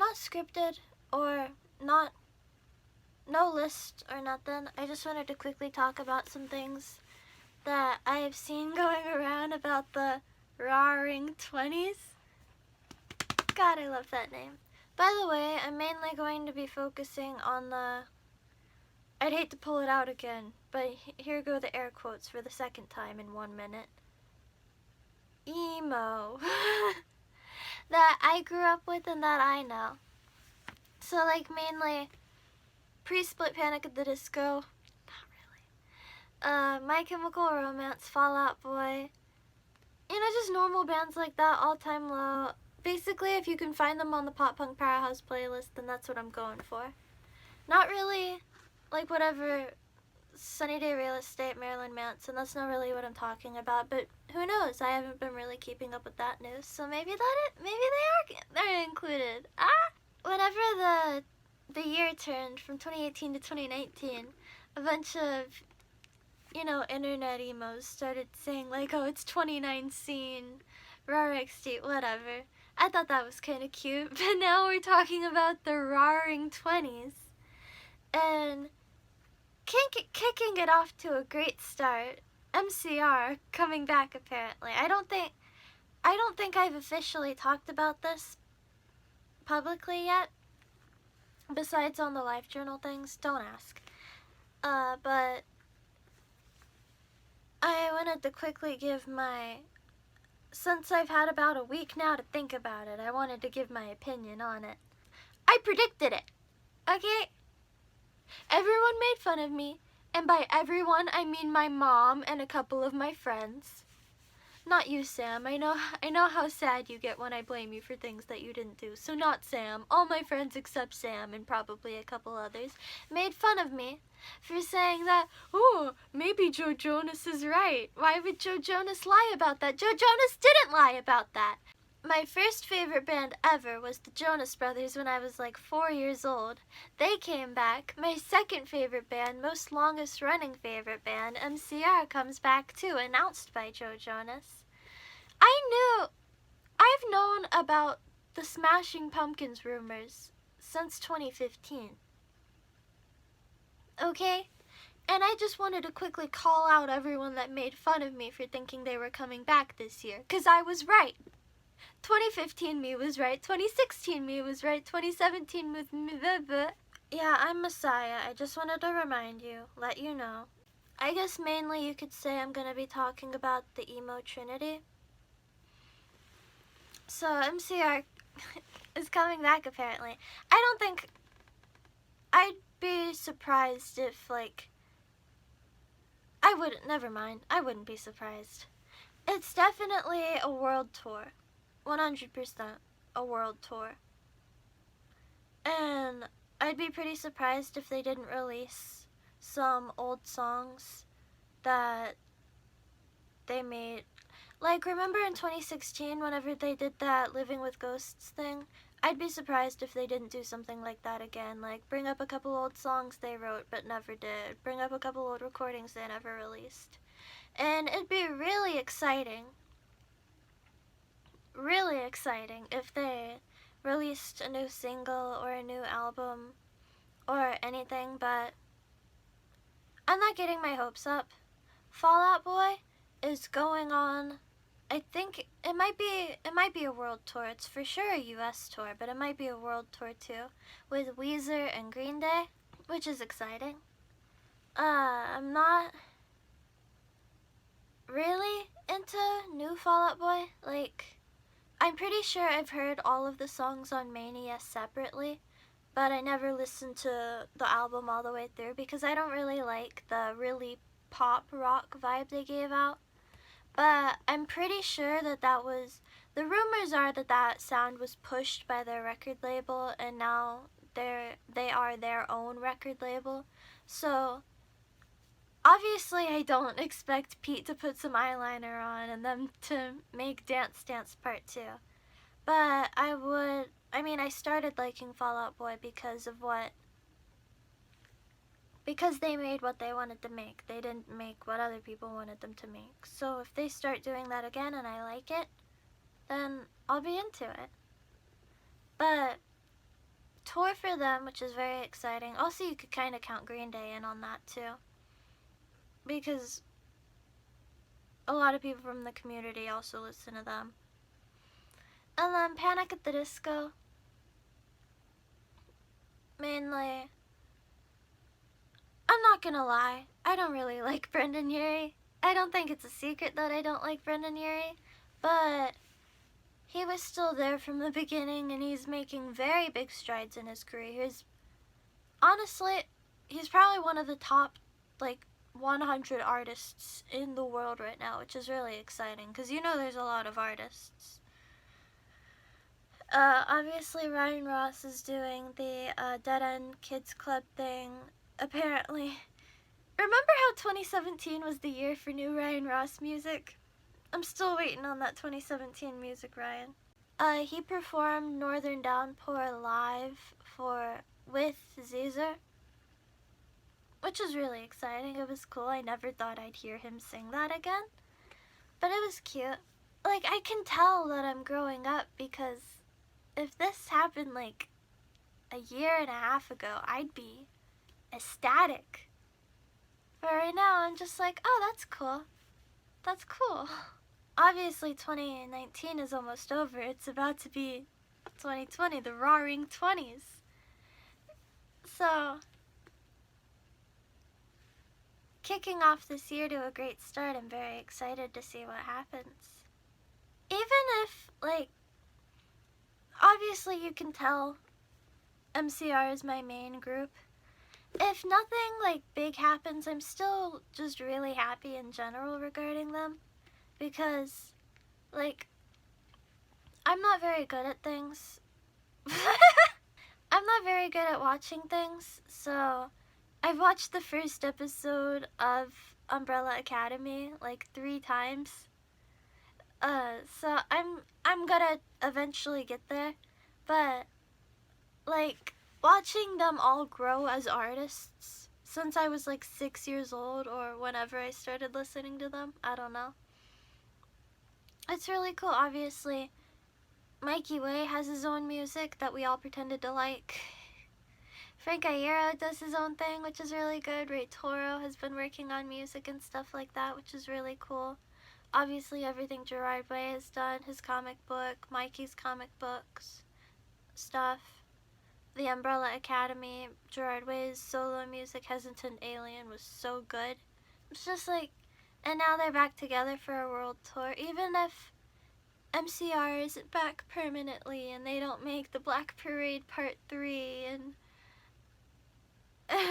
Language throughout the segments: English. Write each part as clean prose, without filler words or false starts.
not scripted or not, no list or nothing. I just wanted to quickly talk about some things that I have seen going around about the rawring 20s. God, I love that name. By the way, I'm mainly going to be focusing on the, I'd hate to pull it out again, but here go the air quotes for the second time in 1 minute. Emo. That I grew up with and that I know. So like mainly pre-split Panic at the Disco, not really. My Chemical Romance, Fall Out Boy, you know, just normal bands like that, All Time Low. Basically, if you can find them on the Pop Punk Powerhouse playlist, then that's what I'm going for. Not really like whatever Sunny Day Real Estate, Marilyn Manson, that's not really what I'm talking about, but who knows, I haven't been really keeping up with that news, so maybe they're included. Whenever the year turned from 2018 to 2019, a bunch of, you know, internet emos started saying like, oh, it's 2019, RRXT, whatever. I thought that was kind of cute, but now we're talking about the roaring 20s, and kicking it off to a great start. MCR coming back apparently. I don't think I've officially talked about this publicly yet. Besides on the LiveJournal things, don't ask. But I wanted to quickly give since I've had about a week now to think about it, I wanted to give my opinion on it. I predicted it, okay? Everyone made fun of me, and by everyone, I mean my mom and a couple of my friends. Not you, Sam. I know how sad you get when I blame you for things that you didn't do. So not Sam. All my friends except Sam and probably a couple others made fun of me for saying that, oh, maybe Joe Jonas is right. Why would Joe Jonas lie about that? Joe Jonas didn't lie about that. My first favorite band ever was the Jonas Brothers when I was like 4 years old. They came back. My second favorite band, most longest running favorite band, MCR, comes back too, announced by Joe Jonas. I've known about the Smashing Pumpkins rumors since 2015. Okay? And I just wanted to quickly call out everyone that made fun of me for thinking they were coming back this year, 'cause I was right. 2015 me was right, 2016 me was right, 2017 was me, yeah, I'm Messiah. I just wanted to remind you, let you know. I guess mainly you could say I'm gonna be talking about the emo trinity. So MCR is coming back apparently. I don't think, I'd be surprised if like, never mind, I wouldn't be surprised. It's definitely a world tour. 100% a world tour. And I'd be pretty surprised if they didn't release some old songs that they made. Like, remember in 2016 whenever they did that Living with Ghosts thing? I'd be surprised if they didn't do something like that again. Like, bring up a couple old songs they wrote but never did. Bring up a couple old recordings they never released. And it'd be really exciting if they released a new single or a new album or anything, but I'm not getting my hopes up. Fall Out Boy is going on, I think it might be a world tour. It's for sure a US tour, but it might be a world tour too, with Weezer and Green Day, which is exciting. I'm not really into new Fall Out Boy. Like, I'm pretty sure I've heard all of the songs on Mania separately, but I never listened to the album all the way through because I don't really like the really pop rock vibe they gave out. But I'm pretty sure that was, the rumors are that sound was pushed by their record label and now they are their own record label. So obviously I don't expect Pete to put some eyeliner on and them to make Dance Dance Part 2. But I started liking Fall Out Boy because they made what they wanted to make. They didn't make what other people wanted them to make. So if they start doing that again and I like it, then I'll be into it. But tour for them, which is very exciting. Also, you could kind of count Green Day in on that too, because a lot of people from the community also listen to them. And then Panic at the Disco, mainly. I'm not gonna lie, I don't really like Brendan Urie. I don't think it's a secret that I don't like Brendan Urie, but he was still there from the beginning, and he's making very big strides in his career. Honestly, he's probably one of the top, like, 100 artists in the world right now, which is really exciting, because you know there's a lot of artists. Obviously Ryan Ross is doing the Dead End Kids Club thing, apparently. Remember how 2017 was the year for new Ryan Ross music? I'm still waiting on that 2017 music, Ryan. He performed Northern Downpour live with Caesar, which was really exciting. It was cool. I never thought I'd hear him sing that again, but it was cute. Like, I can tell that I'm growing up, because if this happened like a year and a half ago, I'd be ecstatic. But right now, I'm just like, oh, that's cool. That's cool. Obviously, 2019 is almost over. It's about to be 2020, the rawring 20s. So, kicking off this year to a great start, I'm very excited to see what happens. Even if, like, obviously you can tell MCR is my main group. If nothing, like, big happens, I'm still just really happy in general regarding them. Because, like, I'm not very good at things. I'm not very good at watching things, so I've watched the first episode of Umbrella Academy like 3 times. So I'm gonna eventually get there, but like watching them all grow as artists since I was like 6 years old, or whenever I started listening to them, I don't know. It's really cool. Obviously, Mikey Way has his own music that we all pretended to like. Frank Iero does his own thing, which is really good. Ray Toro has been working on music and stuff like that, which is really cool. Obviously, everything Gerard Way has done, his comic book, Mikey's comic books, stuff. The Umbrella Academy, Gerard Way's solo music, Hesitant Alien, was so good. It's just like, and now they're back together for a world tour. Even if MCR isn't back permanently and they don't make the Black Parade Part 3 and even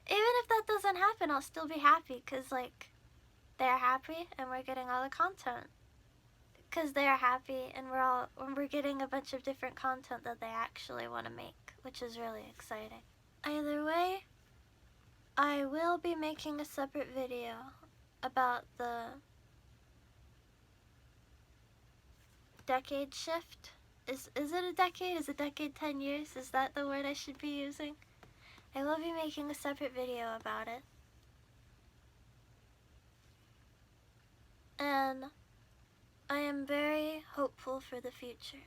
if that doesn't happen, I'll still be happy, because like they're happy and we're getting all the content, because they're happy and we're getting a bunch of different content that they actually want to make, which is really exciting. Either way, I will be making a separate video about the decade shift. Is it a decade? Is a decade 10 years? Is that the word I should be using? I will be making a separate video about it. And I am very hopeful for the future,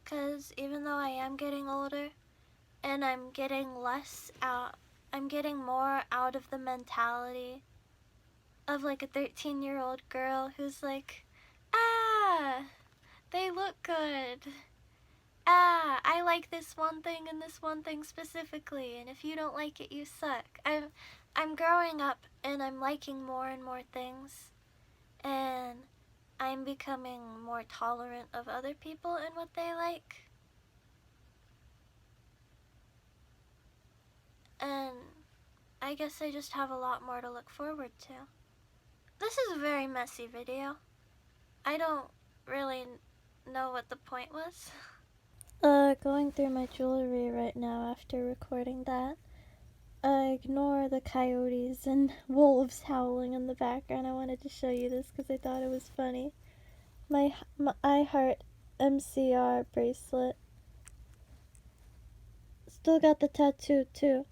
because even though I am getting older and I'm getting more out of the mentality of like a 13-year-old girl who's like, ah, they look good. Ah, I like this one thing and this one thing specifically, and if you don't like it, you suck. I'm growing up and I'm liking more and more things, and I'm becoming more tolerant of other people and what they like. And I guess I just have a lot more to look forward to. This is a very messy video. I don't really know what the point was. Going through my jewelry right now after recording that. Ignore the coyotes and wolves howling in the background. I wanted to show you this because I thought it was funny. My I Heart MCR bracelet. Still got the tattoo too.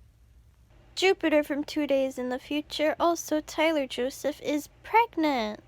Jupiter from 2 days in the future. Also, Tyler Joseph is pregnant.